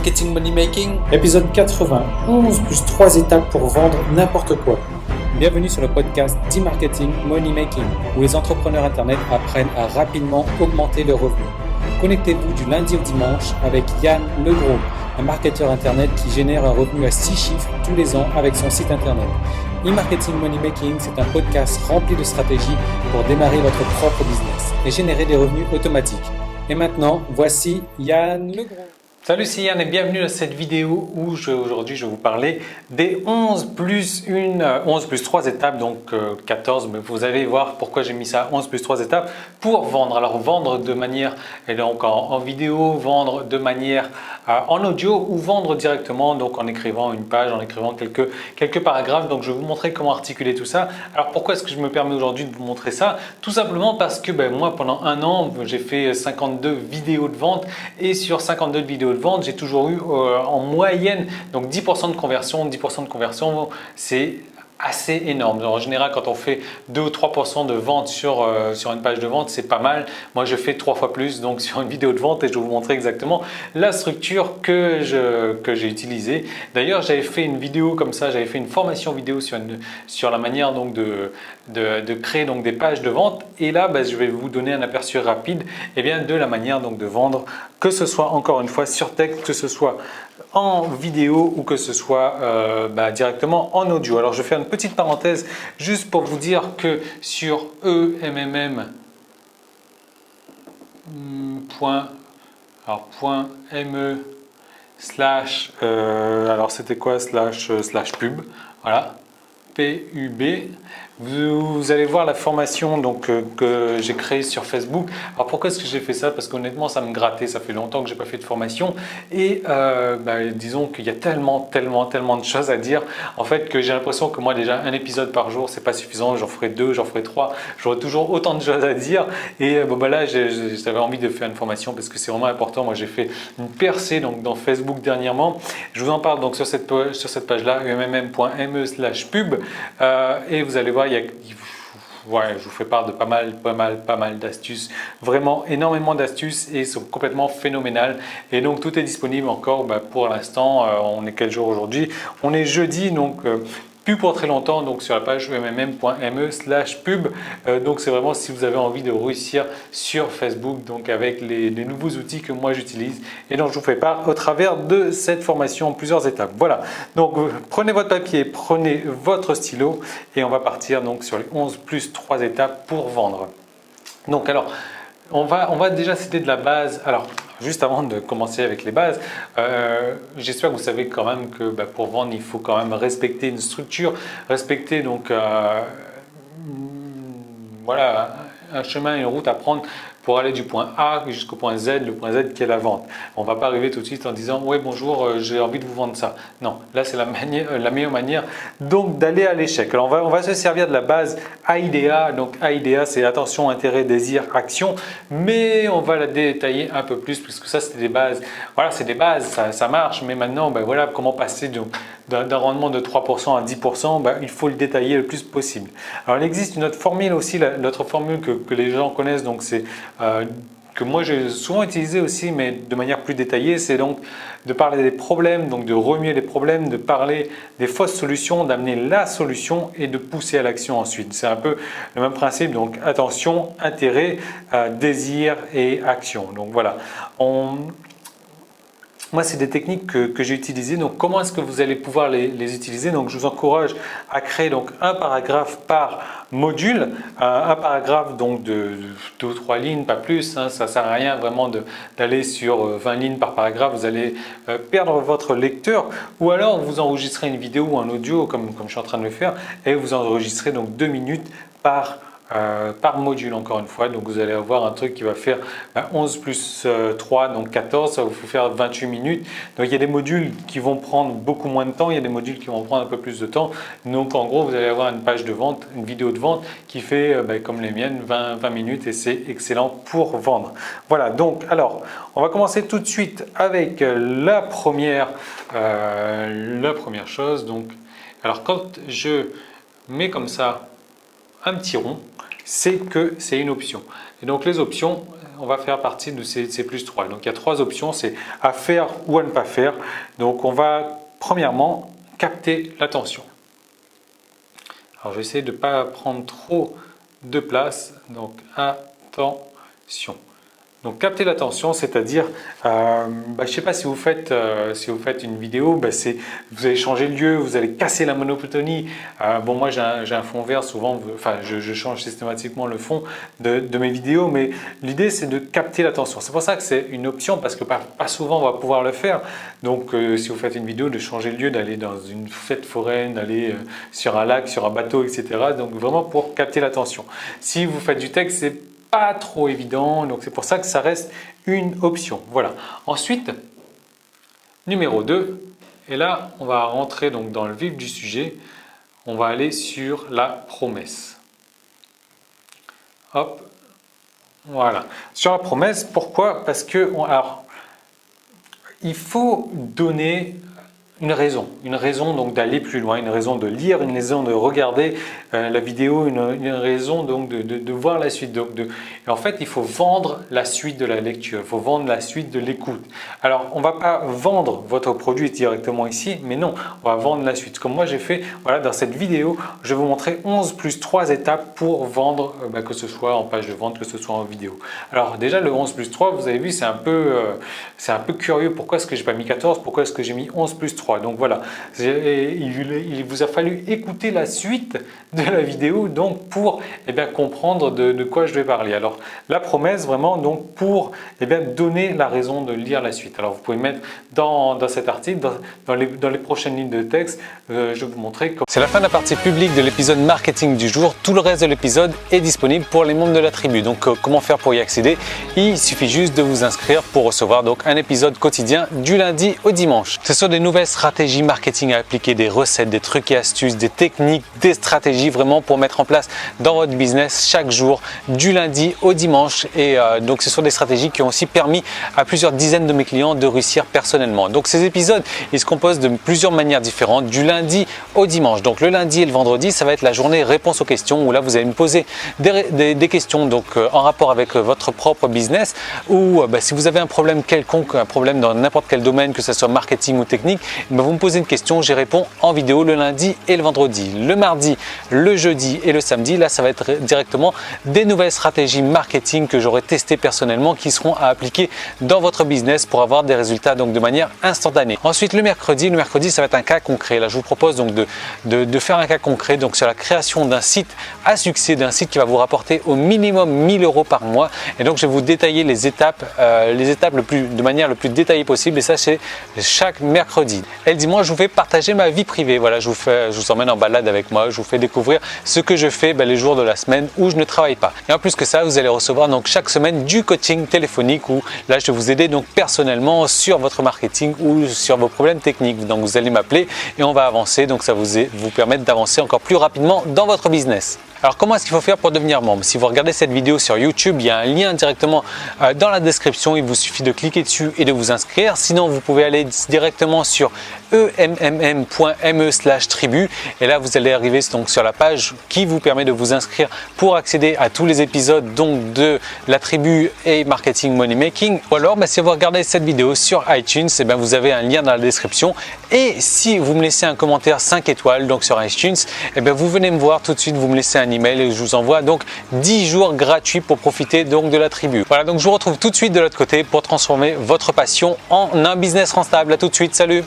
Marketing Money Making, épisode 91 plus 3 étapes pour vendre n'importe quoi. Bienvenue sur le podcast d'e-marketing Money Making, où les entrepreneurs internet apprennent à rapidement augmenter leurs revenus. Connectez-vous du lundi au dimanche avec Yann Legros, un marketeur internet qui génère un revenu à 6 chiffres tous les ans avec son site internet. E-marketing Money Making, c'est un podcast rempli de stratégies pour démarrer votre propre business et générer des revenus automatiques. Et maintenant, voici Yann Legros. Salut, c'est Yann et bienvenue dans cette vidéo où aujourd'hui je vais vous parler des 11 plus 3 étapes, donc 14, mais vous allez voir pourquoi j'ai mis ça 11 plus 3 étapes pour vendre. Alors vendre de manière, et donc en vidéo, vendre de manière en audio ou vendre directement, donc en écrivant une page, en écrivant quelques paragraphes. Donc je vais vous montrer comment articuler tout ça. Alors pourquoi est-ce que je me permets aujourd'hui de vous montrer ça? Tout simplement parce que moi pendant un an j'ai fait 52 vidéos de vente et sur 52 vidéos de vente, j'ai toujours eu en moyenne donc 10% de conversion. 10% de conversion, c'est assez énorme. En général, quand on fait 2 ou 3% de vente sur une page de vente, c'est pas mal. Moi, je fais 3 fois plus donc sur une vidéo de vente et je vais vous montrer exactement la structure que j'ai utilisée. D'ailleurs, j'avais fait une vidéo comme ça, j'avais fait une formation vidéo sur la manière donc de créer donc des pages de vente. Et là, je vais vous donner un aperçu rapide de la manière donc de vendre, que ce soit encore une fois sur texte, que ce soit en vidéo ou que ce soit directement en audio. Alors je vais faire une petite parenthèse juste pour vous dire que sur .me slash alors c'était quoi slash pub, voilà, pub. Vous allez voir la formation donc, que j'ai créée sur Facebook. Alors pourquoi est-ce que j'ai fait ça? Parce qu'honnêtement ça me grattait, ça fait longtemps que je n'ai pas fait de formation et disons qu'il y a tellement de choses à dire en fait que j'ai l'impression que moi déjà un épisode par jour c'est pas suffisant, j'en ferai 2, j'en ferai 3, j'aurai toujours autant de choses à dire et là j'avais envie de faire une formation parce que c'est vraiment important. Moi j'ai fait une percée donc, dans Facebook dernièrement, je vous en parle donc sur cette page là umm.me/pub et vous allez voir, je vous fais part de pas mal d'astuces, vraiment énormément d'astuces et sont complètement phénoménales. Et donc tout est disponible encore pour l'instant. On est quel jour aujourd'hui? On est jeudi, donc plus pour très longtemps, donc sur la page umm.me/pub. Donc c'est vraiment si vous avez envie de réussir sur Facebook, donc avec les nouveaux outils que moi j'utilise et donc je vous fais part au travers de cette formation en plusieurs étapes. Voilà, donc prenez votre papier, prenez votre stylo et on va partir donc sur les 11 plus 3 étapes pour vendre. Donc alors, on va déjà citer de la base. Alors, juste avant de commencer avec les bases, j'espère que vous savez quand même que pour vendre, il faut quand même respecter une structure, respecter donc un chemin, une route à prendre pour aller du point A jusqu'au point Z, le point Z qui est la vente. On ne va pas arriver tout de suite en disant « ouais bonjour, j'ai envie de vous vendre ça ». Non, là c'est la meilleure manière donc d'aller à l'échec. Alors on va se servir de la base AIDA. Donc AIDA c'est attention, intérêt, désir, action, mais on va la détailler un peu plus puisque ça c'est des bases. Voilà, c'est des bases, ça marche, mais maintenant comment passer d'un rendement de 3% à 10%, il faut le détailler le plus possible. Alors il existe une autre formule aussi, l'autre formule que les gens connaissent, donc c'est que moi j'ai souvent utilisé aussi, mais de manière plus détaillée, c'est donc de parler des problèmes, donc de remuer les problèmes, de parler des fausses solutions, d'amener la solution et de pousser à l'action ensuite. C'est un peu le même principe, donc attention, intérêt, désir et action. Donc voilà, moi, c'est des techniques que j'ai utilisées. Donc, comment est-ce que vous allez pouvoir les utiliser? Donc, je vous encourage à créer donc un paragraphe par module, un paragraphe donc de 2 ou 3 lignes, pas plus. Ça ne sert à rien vraiment d'aller sur 20 lignes par paragraphe. Vous allez perdre votre lecteur. Ou alors, vous enregistrez une vidéo ou un audio, comme je suis en train de le faire, et vous enregistrez donc 2 minutes par module encore une fois. Donc vous allez avoir un truc qui va faire 11 plus 3 donc 14, ça va vous faire 28 minutes. Donc il y a des modules qui vont prendre beaucoup moins de temps, il y a des modules qui vont prendre un peu plus de temps. Donc en gros vous allez avoir une page de vente, une vidéo de vente qui fait comme les miennes 20 minutes et c'est excellent pour vendre. Voilà, donc alors on va commencer tout de suite avec la première chose. Donc alors quand je mets comme ça un petit rond, c'est que c'est une option. Et donc les options, on va faire partie de ces plus 3. Donc il y a 3 options, c'est à faire ou à ne pas faire. Donc on va premièrement capter l'attention. Alors je vais essayer de ne pas prendre trop de place, donc attention. Donc capter l'attention, c'est-à-dire, je ne sais pas si vous faites une vidéo, vous allez changer de lieu, vous allez casser la monotonie. Moi j'ai un fond vert souvent, je change systématiquement le fond de mes vidéos, mais l'idée c'est de capter l'attention. C'est pour ça que c'est une option, parce que pas souvent on va pouvoir le faire. Donc si vous faites une vidéo, de changer de lieu, d'aller dans une fête foraine, d'aller sur un lac, sur un bateau, etc. Donc vraiment pour capter l'attention. Si vous faites du texte, c'est pas trop évident, donc c'est pour ça que ça reste une option. Voilà. Ensuite, numéro 2, et là on va rentrer donc dans le vif du sujet, on va aller sur la promesse. Hop, voilà. Sur la promesse, pourquoi? Parce que il faut donner une raison donc d'aller plus loin, une raison de lire, une raison de regarder la vidéo, une raison donc de voir la suite. Et en fait, il faut vendre la suite de la lecture, il faut vendre la suite de l'écoute. Alors, on ne va pas vendre votre produit directement ici, mais non, on va vendre la suite. Comme moi j'ai fait, voilà, dans cette vidéo, je vais vous montrer 11 plus 3 étapes pour vendre, que ce soit en page de vente, que ce soit en vidéo. Alors déjà, le 11 plus 3, vous avez vu, c'est un peu curieux. Pourquoi est-ce que j'ai pas mis 14? Pourquoi est-ce que j'ai mis 11 plus 3? Donc voilà, il vous a fallu écouter la suite de la vidéo donc pour comprendre de quoi je vais parler. Alors la promesse vraiment donc pour donner la raison de lire la suite. Alors vous pouvez mettre dans cet article, dans les prochaines lignes de texte, je vais vous montrer comment. C'est la fin de la partie publique de l'épisode marketing du jour. Tout le reste de l'épisode est disponible pour les membres de la tribu. Donc comment faire pour y accéder? Il suffit juste de vous inscrire pour recevoir donc un épisode quotidien du lundi au dimanche. Ce sont des nouvelles stratégies marketing à appliquer, des recettes, des trucs et astuces, des techniques, des stratégies vraiment pour mettre en place dans votre business chaque jour du lundi au dimanche. Et donc ce sont des stratégies qui ont aussi permis à plusieurs dizaines de mes clients de réussir personnellement. Donc ces épisodes, ils se composent de plusieurs manières différentes du lundi au dimanche. Donc le lundi et le vendredi, ça va être la journée réponse aux questions où là vous allez me poser des questions donc en rapport avec votre propre business, ou si vous avez un problème quelconque, un problème dans n'importe quel domaine, que ce soit marketing ou technique, vous me posez une question, j'y réponds en vidéo le lundi et le vendredi. Le mardi, le jeudi et le samedi, là ça va être directement des nouvelles stratégies marketing que j'aurai testées personnellement qui seront à appliquer dans votre business pour avoir des résultats donc de manière instantanée. Ensuite le mercredi ça va être un cas concret. Là je vous propose donc de faire un cas concret donc sur la création d'un site à succès, d'un site qui va vous rapporter au minimum 1000 € par mois. Et donc je vais vous détailler les étapes de manière le plus détaillée possible, et ça c'est chaque mercredi. Et le dimanche, je vous fais partager ma vie privée. Voilà, je vous emmène en balade avec moi, je vous fais découvrir ce que je fais les jours de la semaine où je ne travaille pas. Et en plus que ça, vous allez recevoir donc chaque semaine du coaching téléphonique où là, je vais vous aider donc personnellement sur votre marketing ou sur vos problèmes techniques. Donc vous allez m'appeler et on va avancer. Donc ça vous permettre d'avancer encore plus rapidement dans votre business. Alors comment est-ce qu'il faut faire pour devenir membre? Si vous regardez cette vidéo sur YouTube, il y a un lien directement dans la description. Il vous suffit de cliquer dessus et de vous inscrire. Sinon, vous pouvez aller directement sur emmm.me/tribu et là vous allez arriver donc sur la page qui vous permet de vous inscrire pour accéder à tous les épisodes donc de la tribu et marketing money making. Ou alors si vous regardez cette vidéo sur iTunes, vous avez un lien dans la description, et si vous me laissez un commentaire 5 étoiles donc sur iTunes, vous venez me voir tout de suite, vous me laissez un email et je vous envoie donc 10 jours gratuits pour profiter donc de la tribu. Voilà, donc je vous retrouve tout de suite de l'autre côté pour transformer votre passion en un business rentable. À tout de suite, salut.